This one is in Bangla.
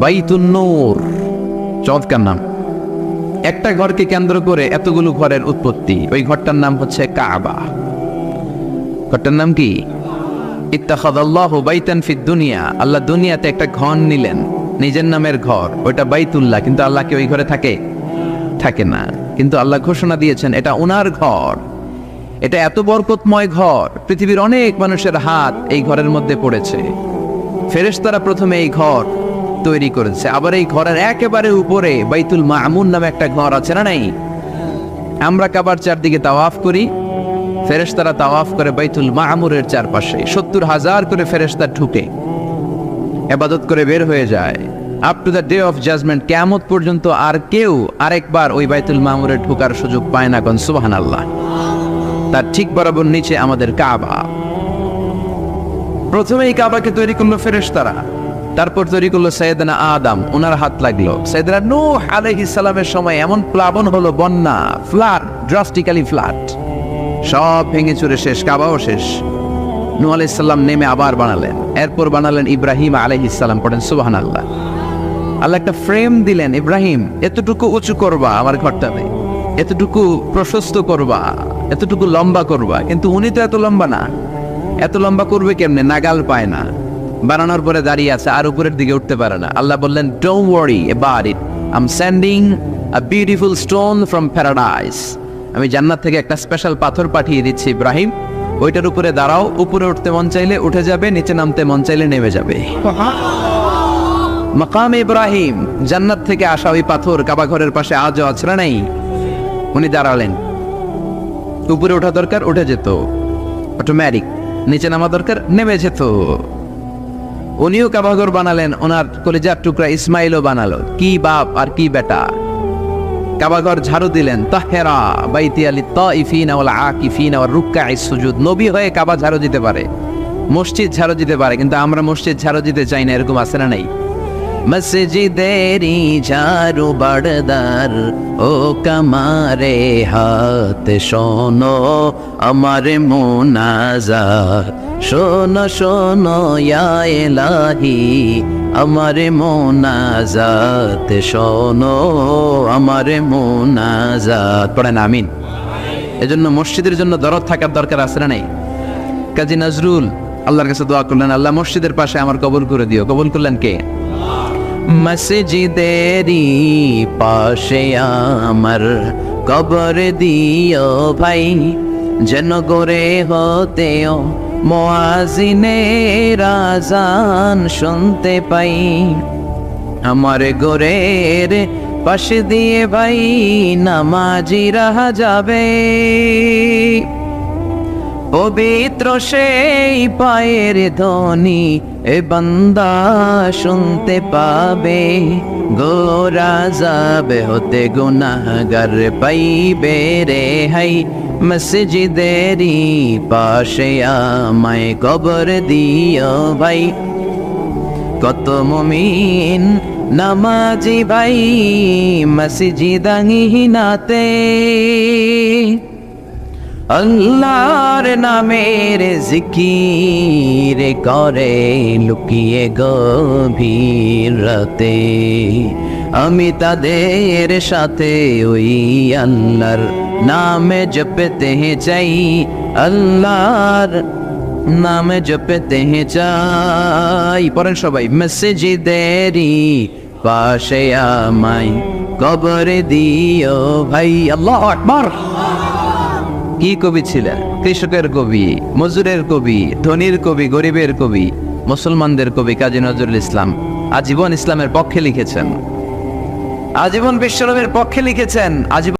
বাইতুন নূর, চমৎকার নাম। একটা ঘরকে কেন্দ্র করে এতগুলো ঘরের উৎপত্তি। ওই ঘরটার নাম হচ্ছে কাবা। ঘরটার নাম কি? ইত্তাখাযাল্লাহু বাইতান ফিদ দুনিয়া, আল্লাহ দুনিয়াতে একটা ঘর নিলেন, নিজের নামের ঘর, ওইটা বাইতুল্লাহ। কিন্তু আল্লাহ কি ওই ঘরে থাকে না। কিন্তু আল্লাহ ঘোষণা দিয়েছেন এটা ওনার ঘর। এটা এত বরকতময় ঘর, পৃথিবীর অনেক মানুষের হাত এই ঘরের মধ্যে পড়েছে। ফেরেশতারা প্রথমে এই ঘর তৈরি করেছে। আবার এই ঘরের একেবারে উপরে বাইতুল মামুর নামে একটা ঘর আছে না নাই? আমরা কাবার চারদিকে তাওয়াফ করি, ফেরেশতারা তাওয়াফ করে বাইতুল মামুরের চারপাশে। 70,000 করে ফেরেশতা ঢুকে ইবাদত করে বের হয়ে যায়। Up to the day of judgement, কিয়ামত পর্যন্ত আর কেউ আরেকবার ওই বাইতুল মামুরে ঢোকার সুযোগ পায় না। কোন সুবহানাল্লাহ। তার ঠিক বরাবর নিচে আমাদের কাবা। প্রথমে এই কাবাকে তৈরি করলো ফেরেশতারা, তারপর তৈরি করলো সাইয়েদনা আদম, ওনার হাত লাগলো। সাইয়েদনা নূহ আলাইহিস সালামের সময় এমন প্লাবন হলো, বন্যা, ফ্লাড, ড্রাস্টিক্যালি ফ্লাড, সব ভেঙে চুরে শেষ, কাবাও শেষ। নূহ আলাইহিস সালাম নেমে আবার বানালেন। এরপর বানালেন ইব্রাহিম আলাইহিস সালাম। পড়েন সুবহানাল্লাহ। আল্লাহ একটা ফ্রেম দিলেন, ইব্রাহিম এতটুকু উঁচু করবা আমার ঘরটাতে, এতটুকু প্রশস্ত করবা, এতটুকু লম্বা করবা। কিন্তু উনি তো এত লম্বা না, এত লম্বা করবে কেমনে? নাগাল পায় না। বানানোর পরে দাঁড়িয়ে আছে, আর উপরের দিকে উঠতে পারে না। আল্লাহ বললেন, don't worry about it, I am sending a beautiful stone from paradise. আমি জান্নাত থেকে একটা স্পেশাল পাথর পাঠিয়ে দিচ্ছি ইব্রাহিম, ওইটার উপরে দাঁড়াও। উপরে উঠতে মন চাইলে উঠে যাবে, নিচে নামতে মন চাইলে নেমে যাবে। মাকাম ইব্রাহিম, জান্নাত থেকে আসা ওই পাথর কাবা ঘরের পাশে আজও আছে না নাই? উনি দাঁড়ালেন, উপরে ওঠা দরকার উঠে যেত অটোমেটিক, নিচে নামা দরকার নেমে যেত। উনিও কাবাঘর বানালেন, ওনার কলিজার টুকরা ইসমাইলও বানালো। কি বাপ আর কি বেটা! কাবাঘর ঝাড়ু দিলেন, তাহেরা বাইতিয়া লিত্তাইফিনা ওয়াল আকিফিনা ওয়ার রুকআইস সুজুদ। নবী হয়ে কাবা ঝাড়ু দিতে পারে, মসজিদ ঝাড়ু দিতে পারে, কিন্তু আমরা মসজিদ ঝাড়ু দিতে চাই না। এরকম আছে না নাই? মসজিদেরি ঝাড়ু বারদার, ও কামারে হাত শোনো আমার মুনাজাত, শোনো শোনো ইয়া ইলাহি আমার মুনাজাত, শোনো আমার মুনাজাত। পড়েন আমিন। এজন্য মসজিদের জন্য দরদ থাকার দরকার আছে না নাই? কাজী নজরুল আল্লাহর কাছে দোয়া করলেন, আল্লাহ মসজিদের পাশে আমার কবুল করে দিও। কবুল করলেন কে? মসজিদেরি পাশে আমার কবর দিও ভাই, যেন করে হতেও মুয়াজ্জিনের আযান শুনতে পাই। আমার গোরের পাশে দিয়ে ভাই নামাজিরা যাবে, পবিত্র সেই পায়ের ধ্বনি এ বান্দা শুনতে পাবে। গোরা যাবে হতে গুনাহগার পাইবে রে হাই, মসজিদেরি পাশে আমায় কবর দিও ভাই। কত মুমিন নামাজি ভাই মসজিদাঙ্গিনাতে, আল্লাহর নামের জিকির করে লুকিয়ে গভীর রাতে। আমি তাদের সাথে ওই আল্লাহর নামে জপতে চাই, আল্লাহর নামে জপতে চাই। পড়েন সবাই, মসজিদেরি পাশে আমায় কবর দিও ভাই। আল্লাহু আকবার। কি কবি ছিলেন? কৃষকের কবি, মজুরের কবি, ধনীর কবি, গরিবের কবি, মুসলমানদের কবি কাজী নজরুল ইসলাম আজীবন ইসলামের পক্ষে লিখেছেন, আজীবন বিশ্বনবীর পক্ষে লিখেছেন, আজীবন